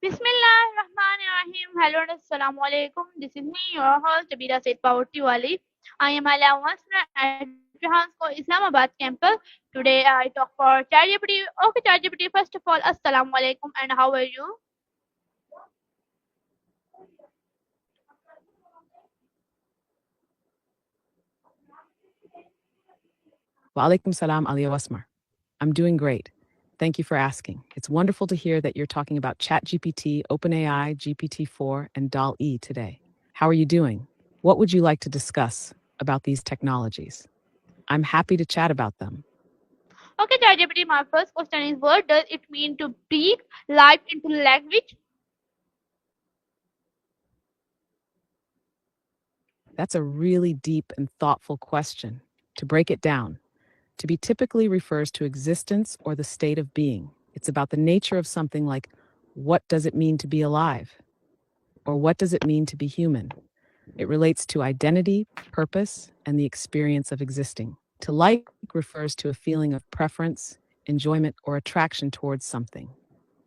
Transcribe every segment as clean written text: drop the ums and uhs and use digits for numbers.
Bismillahirrahmanirrahim. Hello and assalamu alaikum. This is me, your host, EducationWali. I am Asma at Shaheen's Islamabad campus. Today I talk for ChatGPT. Okay, ChatGPT, first of all, assalamu alaikum and how are you? Wa alaikum salam alaikum Asma. I'm doing great. Thank you for asking. It's wonderful to hear that you're talking about ChatGPT, OpenAI, GPT-4, and DAL-E today. How are you doing? What would you like to discuss about these technologies? I'm happy to chat about them. Okay, ChatGPT, my first question is what does it mean to breathe life into language? That's a really deep and thoughtful question. To break it down, to be typically refers to existence or the state of being. It's about the nature of something like what does it mean to be alive? Or what does it mean to be human? It relates to identity, purpose, and the experience of existing. To like refers to a feeling of preference, enjoyment, or attraction towards something.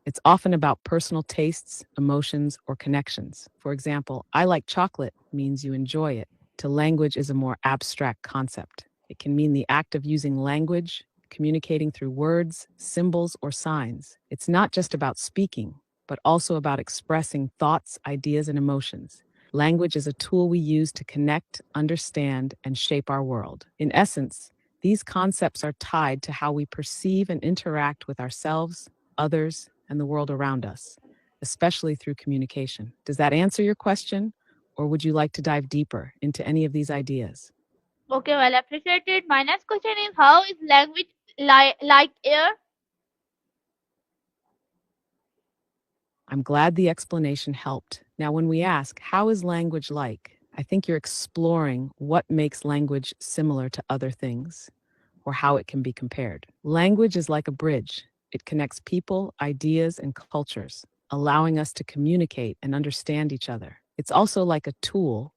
It's often about personal tastes, emotions, or connections. For example, I like chocolate means you enjoy it. To language is a more abstract concept. It can mean the act of using language, communicating through words, symbols, or signs. It's not just about speaking, but also about expressing thoughts, ideas, and emotions. Language is a tool we use to connect, understand, and shape our world. In essence, these concepts are tied to how we perceive and interact with ourselves, others, and the world around us, especially through communication. Does that answer your question? Or would you like to dive deeper into any of these ideas? Okay, well appreciated. My next question is how is language like air? I'm glad the explanation helped. Now, when we ask, how is language like? I think you're exploring what makes language similar to other things or how it can be compared. Language is like a bridge. It connects people, ideas, and cultures, allowing us to communicate and understand each other. It's also like a tool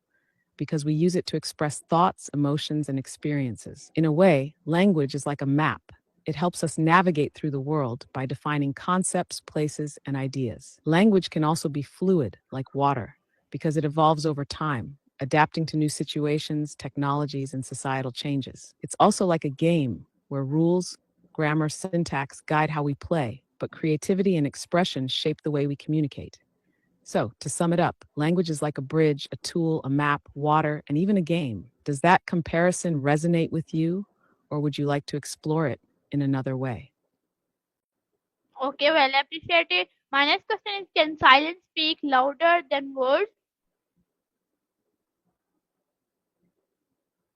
because we use it to express thoughts, emotions, and experiences. In a way, language is like a map. It helps us navigate through the world by defining concepts, places, and ideas. Language can also be fluid, like water, because it evolves over time, adapting to new situations, technologies, and societal changes. It's also like a game where rules, grammar, syntax guide how we play, but creativity and expression shape the way we communicate. So, to sum it up, language is like a bridge, a tool, a map, water, and even a game. Does that comparison resonate with you, or would you like to explore it in another way? Okay, well appreciated. My next question is can silence speak louder than words?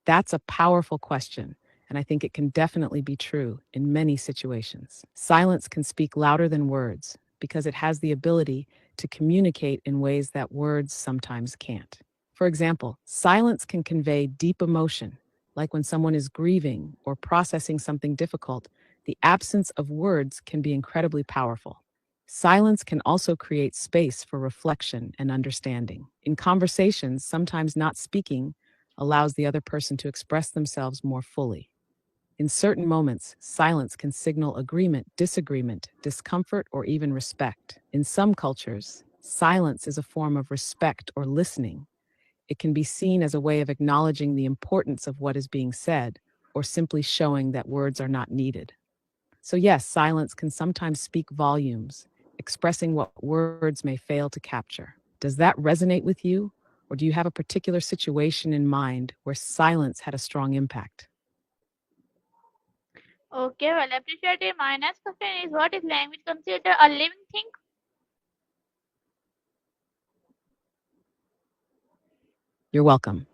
That's a powerful question, and I think it can definitely be true in many situations. Silence can speak louder than words because it has the ability to communicate in ways that words sometimes can't. For example, silence can convey deep emotion, like when someone is grieving or processing something difficult. The absence of words can be incredibly powerful. Silence can also create space for reflection and understanding. In conversations, sometimes not speaking allows the other person to express themselves more fully. In certain moments, silence can signal agreement, disagreement, discomfort, or even respect. In some cultures, silence is a form of respect or listening. It can be seen as a way of acknowledging the importance of what is being said or simply showing that words are not needed. So, yes, silence can sometimes speak volumes, expressing what words may fail to capture. Does that resonate with you? Or do you have a particular situation in mind where silence had a strong impact? Okay, well appreciated. My next question is what is language considered a living thing? You're welcome.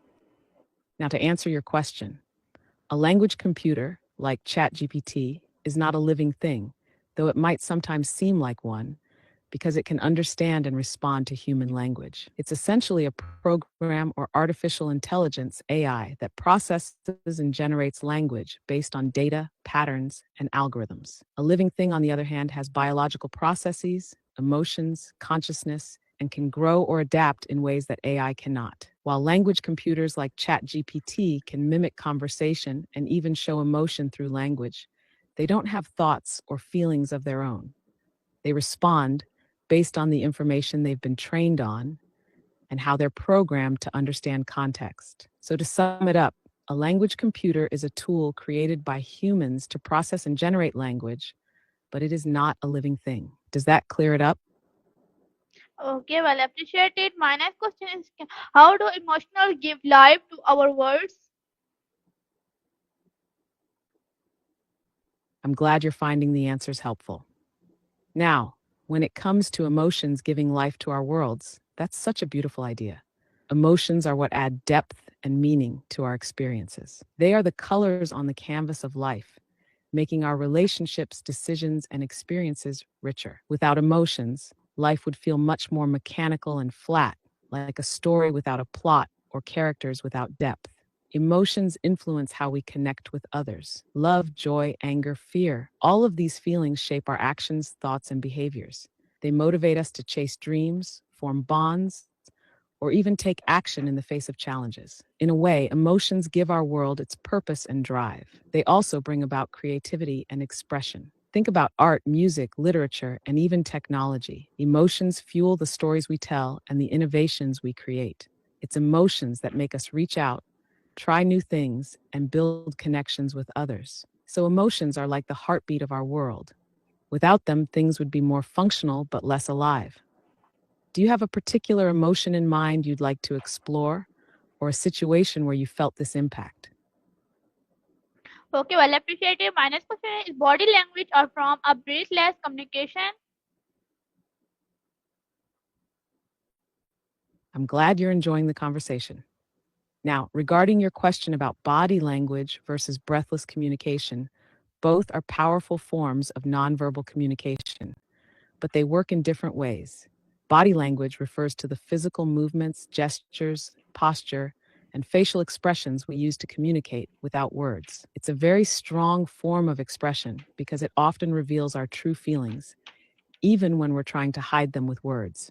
Now, to answer your question, a language computer, like ChatGPT, is not a living thing, though it might sometimes seem like one, because it can understand and respond to human language. It's essentially a program or artificial intelligence AI that processes and generates language based on data, patterns, and algorithms. A living thing, on the other hand, has biological processes, emotions, consciousness, and can grow or adapt in ways that AI cannot. While language computers like ChatGPT can mimic conversation and even show emotion through language, they don't have thoughts or feelings of their own. They respond based on the information they've been trained on and how they're programmed to understand context. So, to sum it up, a language computer is a tool created by humans to process and generate language, but it is not a living thing. Does that clear it up? Okay, well, appreciate it. My next question is, how do emotional give life to our words? I'm glad you're finding the answers helpful. Now, when it comes to emotions giving life to our worlds, that's such a beautiful idea. Emotions are what add depth and meaning to our experiences. They are the colors on the canvas of life, making our relationships, decisions, and experiences richer. Without emotions, life would feel much more mechanical and flat, like a story without a plot or characters without depth. Emotions influence how we connect with others. Love, joy, anger, fear, all of these feelings shape our actions, thoughts, and behaviors. They motivate us to chase dreams, form bonds, or even take action in the face of challenges. In a way, emotions give our world its purpose and drive. They also bring about creativity and expression. Think about art, music, literature, and even technology. Emotions fuel the stories we tell and the innovations we create. It's emotions that make us reach out, try new things, and build connections with others. So, emotions are like the heartbeat of our world. Without them, things would be more functional but less alive. Do you have a particular emotion in mind you'd like to explore, or a situation where you felt this impact? Okay, well, appreciate it. My next question is, body language or from a breathless communication? I'm glad you're enjoying the conversation. Now, regarding your question about body language versus breathless communication, both are powerful forms of nonverbal communication, but they work in different ways. Body language refers to the physical movements, gestures, posture, and facial expressions we use to communicate without words. It's a very strong form of expression because it often reveals our true feelings, even when we're trying to hide them with words.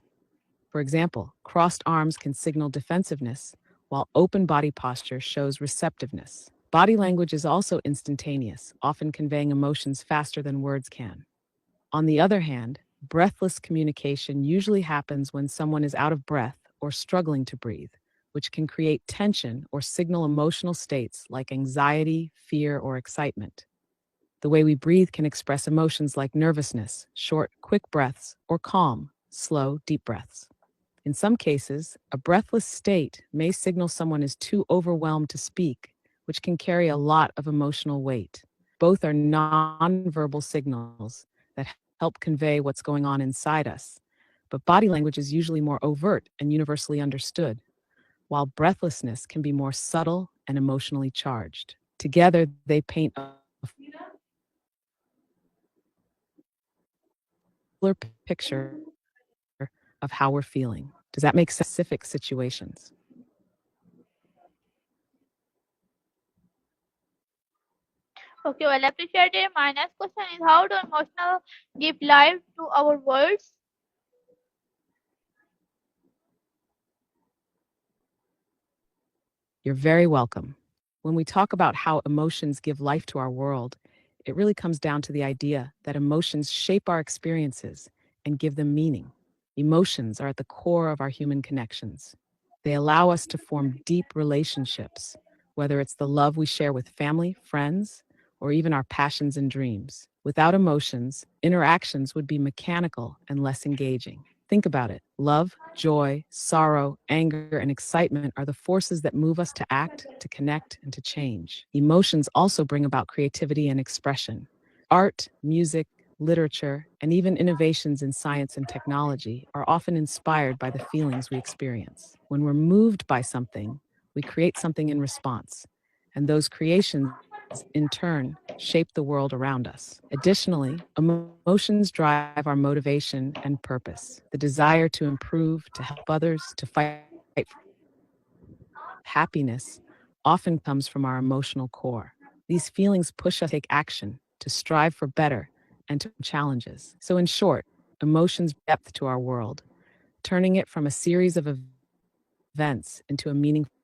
For example, crossed arms can signal defensiveness, while open body posture shows receptiveness. Body language is also instantaneous, often conveying emotions faster than words can. On the other hand, breathless communication usually happens when someone is out of breath or struggling to breathe, which can create tension or signal emotional states like anxiety, fear, or excitement. The way we breathe can express emotions like nervousness, short, quick breaths, or calm, slow, deep breaths. In some cases, a breathless state may signal someone is too overwhelmed to speak, which can carry a lot of emotional weight. Both are nonverbal signals that help convey what's going on inside us. But body language is usually more overt and universally understood, while breathlessness can be more subtle and emotionally charged. Together, they paint a fuller picture of how we're feeling. Does that make sense? Specific situations? Okay, well, appreciate it. My next question is, how do emotional give life to our words? You're very welcome. When we talk about how emotions give life to our world, it really comes down to the idea that emotions shape our experiences and give them meaning. Emotions are at the core of our human connections. They allow us to form deep relationships, whether it's the love we share with family, friends, or even our passions and dreams. Without emotions, interactions would be mechanical and less engaging. Think about it. Love, joy, sorrow, anger, and excitement are the forces that move us to act, to connect, and to change. Emotions also bring about creativity and expression. Art, music, literature, and even innovations in science and technology are often inspired by the feelings we experience. When we're moved by something, we create something in response, and those creations, in turn, shape the world around us. Additionally, emotions drive our motivation and purpose. The desire to improve, to help others, to fight for happiness often comes from our emotional core. These feelings push us to take action, to strive for better, and to challenges. So, in short, emotions bring depth to our world, turning it from a series of events into a meaningful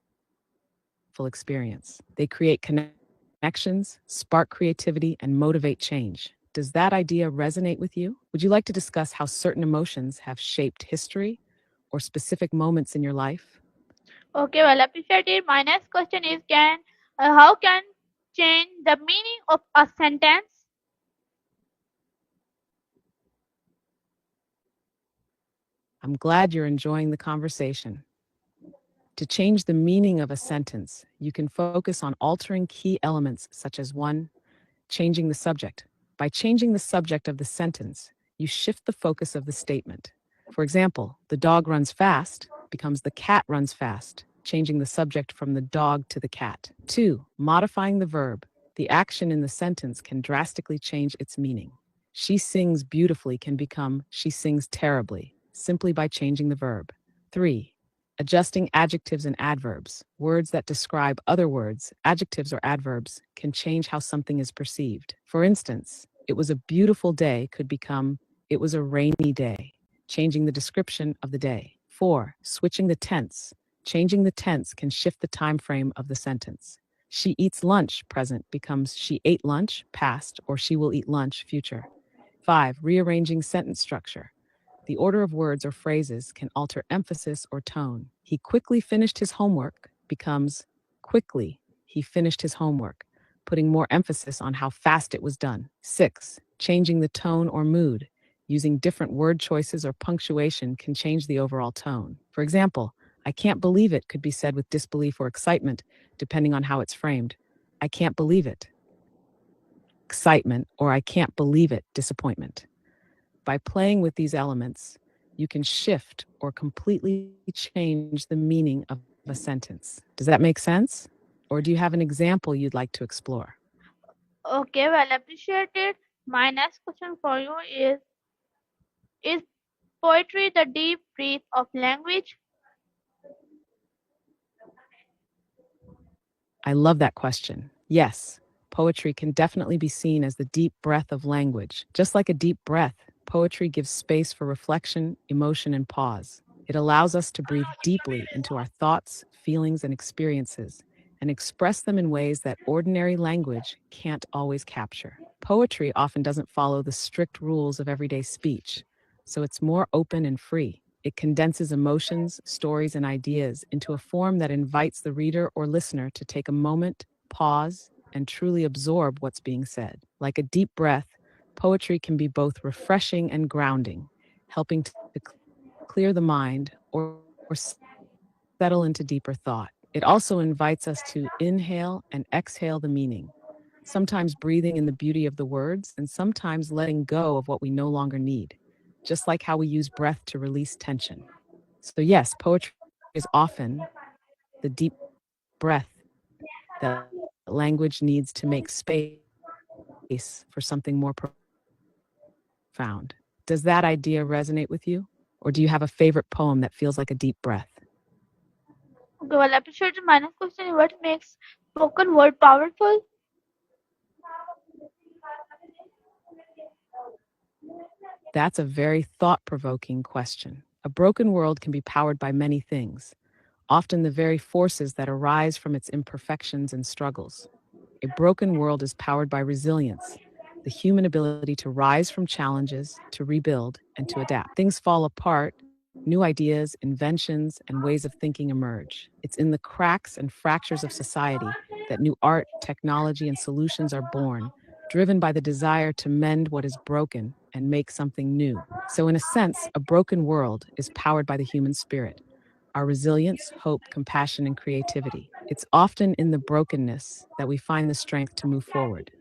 experience. They create connections, spark creativity, and motivate change. Does that idea resonate with you? Would you like to discuss how certain emotions have shaped history or specific moments in your life? Okay, well, appreciate it. My next question is, can how can change the meaning of a sentence? I'm glad you're enjoying the conversation. To change the meaning of a sentence, you can focus on altering key elements such as 1. Changing the subject. By changing the subject of the sentence, you shift the focus of the statement. For example, the dog runs fast becomes the cat runs fast, changing the subject from the dog to the cat. 2. Modifying the verb. The action in the sentence can drastically change its meaning. She sings beautifully can become she sings terribly, simply by changing the verb. 3. Adjusting adjectives and adverbs. Words that describe other words, adjectives or adverbs, can change how something is perceived. For instance, it was a beautiful day could become it was a rainy day, changing the description of the day. 4. Switching the tense. Changing the tense can shift the time frame of the sentence. She eats lunch present becomes she ate lunch past or she will eat lunch future. 5. Rearranging sentence structure. The order of words or phrases can alter emphasis or tone. He quickly finished his homework becomes quickly he finished his homework, putting more emphasis on how fast it was done. 6. Changing the tone or mood. Using different word choices or punctuation can change the overall tone. For example, I can't believe it could be said with disbelief or excitement, depending on how it's framed. I can't believe it, excitement, or I can't believe it, disappointment. By playing with these elements, you can shift or completely change the meaning of a sentence. Does that make sense? Or do you have an example you'd like to explore? Okay, well, appreciate it. My next question for you is poetry the deep breath of language? I love that question. Yes, poetry can definitely be seen as the deep breath of language. Just like a deep breath, poetry gives space for reflection, emotion, and pause. It allows us to breathe deeply into our thoughts, feelings, and experiences and express them in ways that ordinary language can't always capture. Poetry often doesn't follow the strict rules of everyday speech, so it's more open and free. It condenses emotions, stories, and ideas into a form that invites the reader or listener to take a moment, pause, and truly absorb what's being said. Like a deep breath, poetry can be both refreshing and grounding, helping to clear the mind or settle into deeper thought. It also invites us to inhale and exhale the meaning, sometimes breathing in the beauty of the words and sometimes letting go of what we no longer need, just like how we use breath to release tension. So, yes, poetry is often the deep breath that language needs to make space for something more profound. Does that idea resonate with you? Or do you have a favorite poem that feels like a deep breath? Okay, well, appreciate it. My next question is, what makes spoken word powerful? That's a very thought provoking question. A broken world can be powered by many things, often the very forces that arise from its imperfections and struggles. A broken world is powered by resilience, the human ability to rise from challenges, to rebuild, and to adapt. Things fall apart, new ideas, inventions, and ways of thinking emerge. It's in the cracks and fractures of society that new art, technology, and solutions are born, driven by the desire to mend what is broken and make something new. So, in a sense, a broken world is powered by the human spirit, our resilience, hope, compassion, and creativity. It's often in the brokenness that we find the strength to move forward.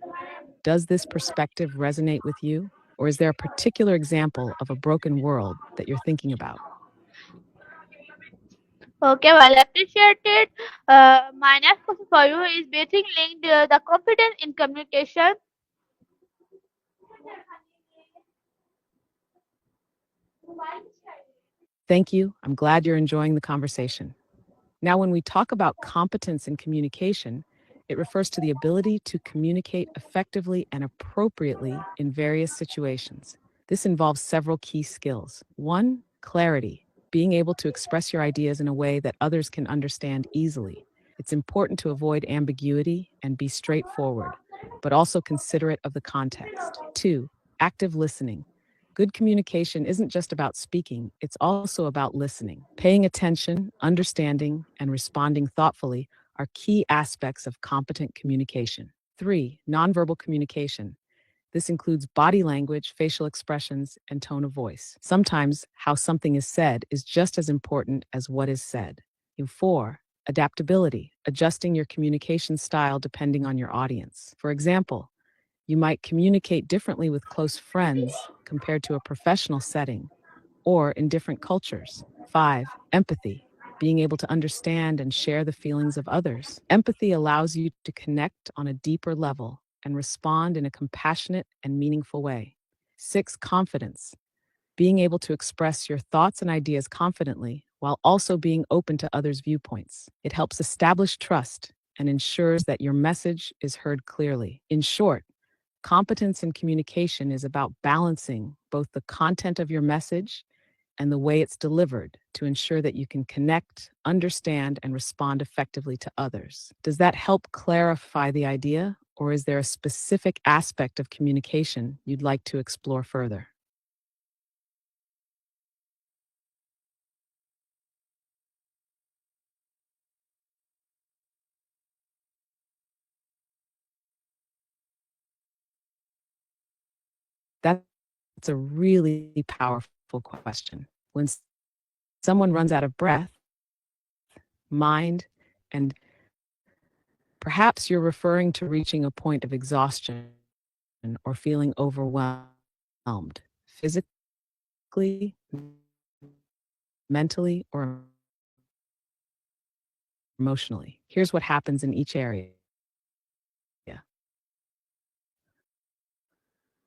Does this perspective resonate with you? Or is there a particular example of a broken world that you're thinking about? Okay, well, appreciate it. My next question for you is basically linked the confidence in communication. Thank you. I'm glad you're enjoying the conversation. Now, when we talk about competence in communication, it refers to the ability to communicate effectively and appropriately in various situations. This involves several key skills. One, clarity, being able to express your ideas in a way that others can understand easily. It's important to avoid ambiguity and be straightforward. but also considerate of the context. Two, active listening. Good communication isn't just about speaking, it's also about listening. Paying attention, understanding, and responding thoughtfully are key aspects of competent communication. Three, nonverbal communication. This includes body language, facial expressions, and tone of voice. Sometimes, how something is said is just as important as what is said. And four, adaptability, adjusting your communication style depending on your audience. For example, you might communicate differently with close friends compared to a professional setting or in different cultures. Five, empathy, being able to understand and share the feelings of others. Empathy allows you to connect on a deeper level and respond in a compassionate and meaningful way. Six, confidence, being able to express your thoughts and ideas confidently while also being open to others' viewpoints. It helps establish trust and ensures that your message is heard clearly. In short, competence in communication is about balancing both the content of your message and the way it's delivered to ensure that you can connect, understand, and respond effectively to others. Does that help clarify the idea, or is there a specific aspect of communication you'd like to explore further? That's a really powerful question. When someone runs out of breath, mind, and perhaps you're referring to reaching a point of exhaustion or feeling overwhelmed physically, mentally, or emotionally. Here's what happens in each area.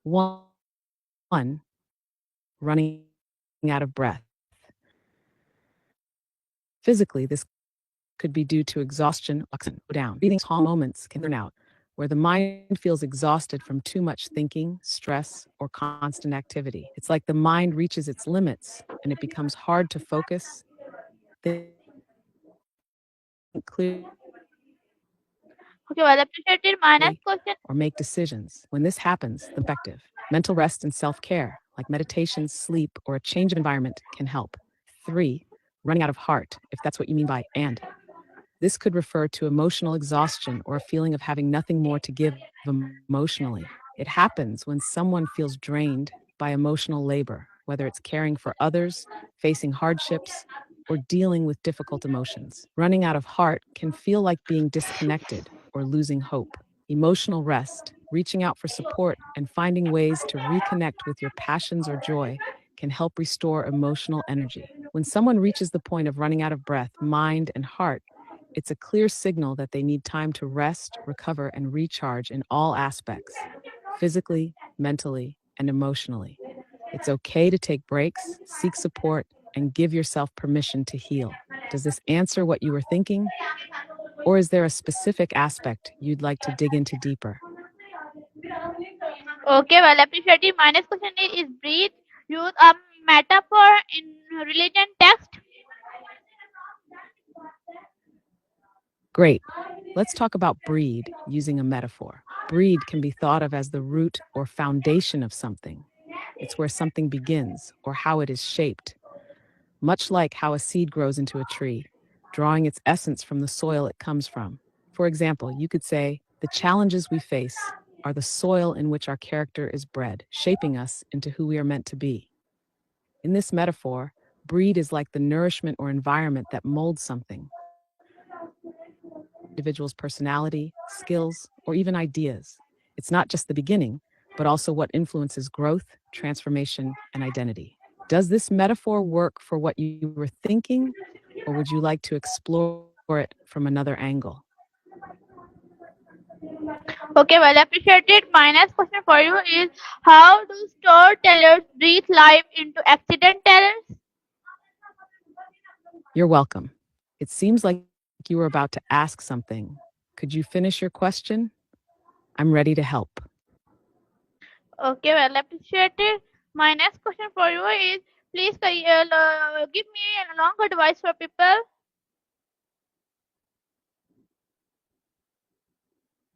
One, running out of breath. Physically, this could be due to exhaustion, oxygen down. Breathing small moments can burn out, where the mind feels exhausted from too much thinking, stress, or constant activity. It's like the mind reaches its limits and it becomes hard to focus, think clearly, Okay, well appreciated. My next or question. make decisions. When this happens, the effective mental rest and self care, like meditation, sleep, or a change of environment, can help. Three, running out of heart, if that's what you mean by and. This could refer to emotional exhaustion or a feeling of having nothing more to give emotionally. It happens when someone feels drained by emotional labor, whether it's caring for others, facing hardships, or dealing with difficult emotions. Running out of heart can feel like being disconnected or losing hope. Emotional rest, reaching out for support, and finding ways to reconnect with your passions or joy can help restore emotional energy. When someone reaches the point of running out of breath, mind, and heart, it's a clear signal that they need time to rest, recover, and recharge in all aspects physically, mentally, and emotionally. It's okay to take breaks, seek support, and give yourself permission to heal. Does this answer what you were thinking? Or is there a specific aspect you'd like to dig into deeper? Okay, well appreciated. My next question is breathe. Use a metaphor in religion text. Great. Let's talk about breed using a metaphor. Breed can be thought of as the root or foundation of something. It's where something begins or how it is shaped, much like how a seed grows into a tree, drawing its essence from the soil it comes from. For example, you could say, the challenges we face are the soil in which our character is bred, shaping us into who we are meant to be. In this metaphor, breed is like the nourishment or environment that molds something, individual's personality, skills, or even ideas. It's not just the beginning, but also what influences growth, transformation, and identity. Does this metaphor work for what you were thinking, or would you like to explore it from another angle? Okay, well appreciated. My next question for you is how do storytellers breathe life into accident talents? You're welcome. It seems like you were about to ask something. Could you finish your question? I'm ready to help. Okay, well appreciated. My next question for you is please give me a long advice for people.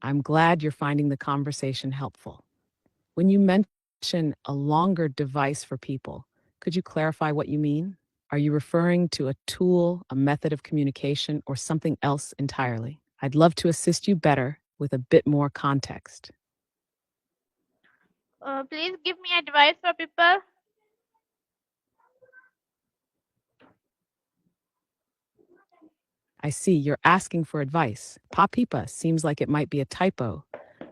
I'm glad you're finding the conversation helpful. When you mention a longer device for people, could you clarify what you mean? Are you referring to a tool, a method of communication, or something else entirely? I'd love to assist you better with a bit more context. Please give me advice for people. I see you're asking for advice. Papipa seems like it might be a typo,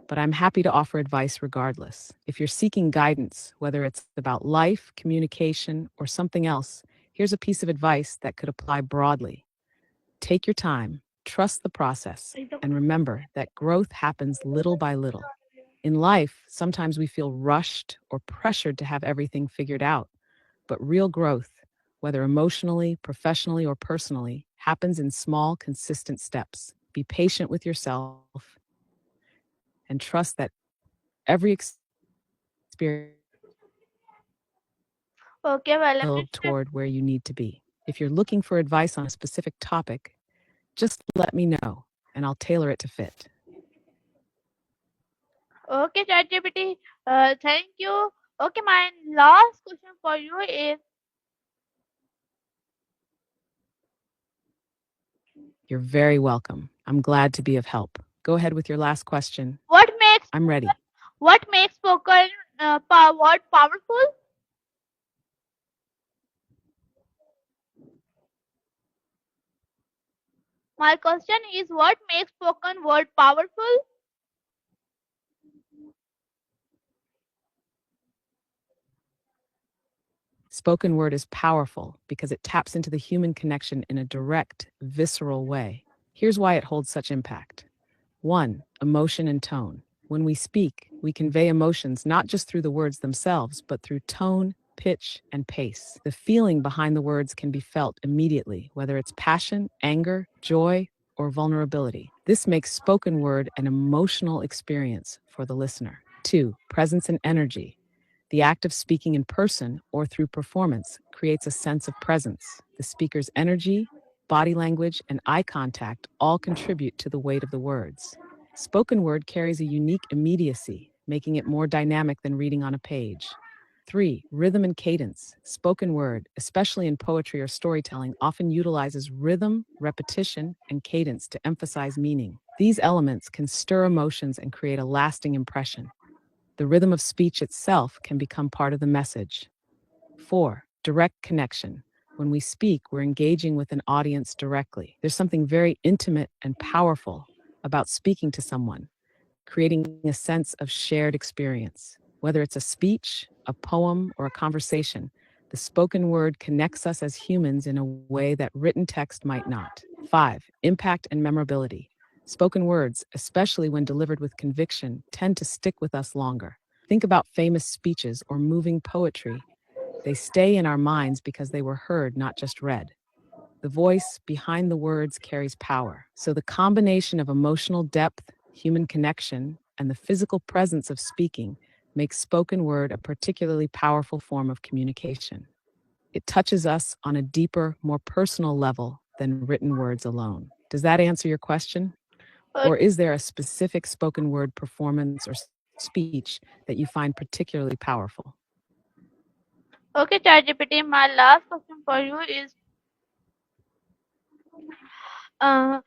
but I'm happy to offer advice regardless. If you're seeking guidance, whether it's about life, communication, or something else, here's a piece of advice that could apply broadly. Take your time, trust the process, and remember that growth happens little by little. In life, sometimes we feel rushed or pressured to have everything figured out, but real growth, whether emotionally, professionally, or personally, happens in small, consistent steps. Be patient with yourself and trust that every experience Okay, well, let me build toward where you need to be. If you're looking for advice on a specific topic, just let me know and I'll tailor it to fit. Okay, ChatGPT. Thank you. Okay, my last question for you is You're very welcome. I'm glad to be of help. Go ahead with your last question. what makes I'm ready. spoken word powerful? My question is what makes spoken word powerful? Spoken word is powerful because it taps into the human connection in a direct, visceral way. Here's why it holds such impact. 1. Emotion and tone. When we speak, we convey emotions not just through the words themselves, but through tone, pitch, and pace. The feeling behind the words can be felt immediately, whether it's passion, anger, joy, or vulnerability. This makes spoken word an emotional experience for the listener. 2. Presence and energy. The act of speaking in person or through performance creates a sense of presence. The speaker's energy, body language, and eye contact all contribute to the weight of the words. Spoken word carries a unique immediacy, making it more dynamic than reading on a page. 3. Rhythm and cadence. Spoken word, especially in poetry or storytelling, often utilizes rhythm, repetition, and cadence to emphasize meaning. These elements can stir emotions and create a lasting impression. The rhythm of speech itself can become part of the message. 4. Direct connection. When we speak, we're engaging with an audience directly. There's something very intimate and powerful about speaking to someone, creating a sense of shared experience. Whether it's a speech, a poem, or a conversation, the spoken word connects us as humans in a way that written text might not. 5. Impact and memorability. Spoken words, especially when delivered with conviction, tend to stick with us longer. Think about famous speeches or moving poetry. They stay in our minds because they were heard, not just read. The voice behind the words carries power. So the combination of emotional depth, human connection, and the physical presence of speaking makes spoken word a particularly powerful form of communication. It touches us on a deeper, more personal level than written words alone. Does that answer your question? Uh, Or is there a specific spoken word performance or speech that you find particularly powerful? okay, ChatGPT. My last question for you is uh,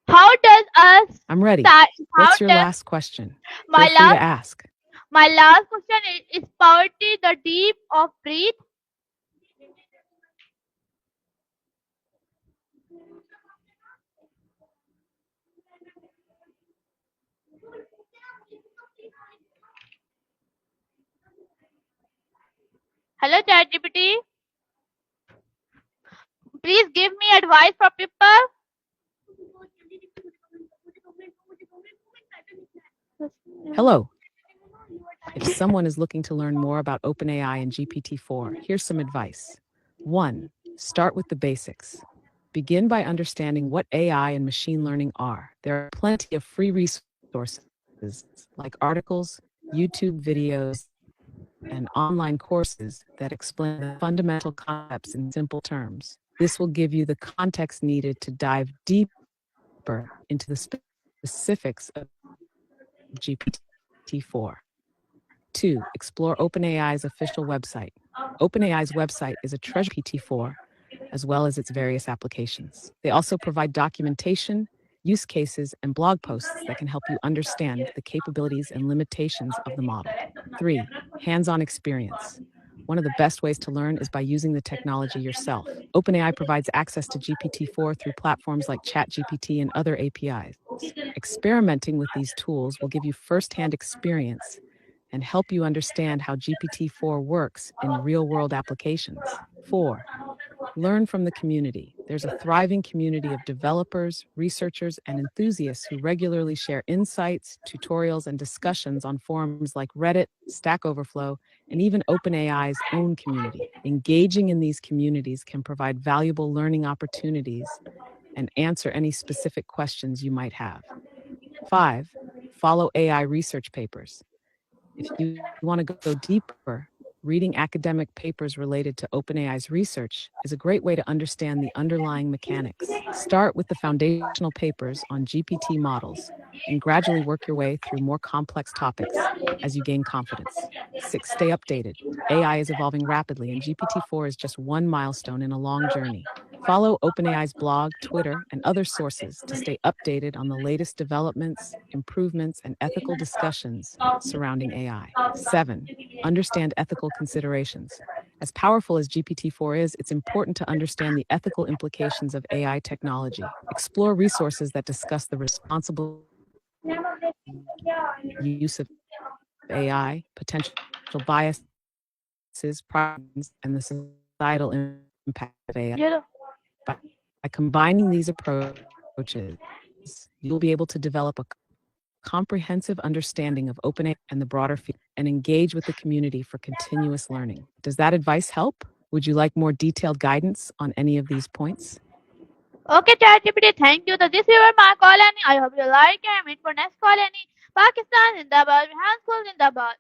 how does us I'm ready. how What's your does last question? my Feel free to last ask. question is poverty the deep of breath? Hello, ChatGPT. Please give me advice for people. Hello. If someone is looking to learn more about OpenAI and GPT-4, here's some advice. 1. Start with the basics. Begin by understanding what AI and machine learning are. There are plenty of free resources like articles, YouTube videos, and online courses that explain the fundamental concepts in simple terms. This will give you the context needed to dive deeper into the specifics of GPT-4. 2. Explore OpenAI's official website. OpenAI's website is a treasure GPT-4, as well as its various applications. They also provide documentation, use cases, and blog posts that can help you understand the capabilities and limitations of the model. 3. Hands-on experience. One of the best ways to learn is by using the technology yourself. OpenAI provides access to GPT-4 through platforms like ChatGPT and other APIs. Experimenting with these tools will give you firsthand experience and help you understand how GPT-4 works in real-world applications. 4. Learn from the community. There's a thriving community of developers, researchers, and enthusiasts who regularly share insights, tutorials, and discussions on forums like Reddit, Stack Overflow, and even OpenAI's own community. Engaging in these communities can provide valuable learning opportunities and answer any specific questions you might have. 5. Follow AI research papers. If you want to go deeper, reading academic papers related to OpenAI's research is a great way to understand the underlying mechanics. Start with the foundational papers on GPT models and gradually work your way through more complex topics as you gain confidence. 6. Stay updated. AI is evolving rapidly, and GPT-4 is just one milestone in a long journey. Follow OpenAI's blog, Twitter, and other sources to stay updated on the latest developments, improvements, and ethical discussions surrounding AI. 7. Understand ethical considerations. As powerful as GPT-4 is, it's important to understand the ethical implications of AI technology. Explore resources that discuss the responsible use of AI, potential biases, privacy, and the societal impact of AI. ये लो By combining these approaches, you'll be able to develop a comprehensive understanding of OpenAI and the broader field and engage with the community for continuous learning. Does that advice help? Would you like more detailed guidance on any of these points? Okay, ChatGPT, thank you. So this is your my call, Annie. I hope you like it. Meet for next call, Annie. Pakistan Zindabad, Bihan School Zindabad.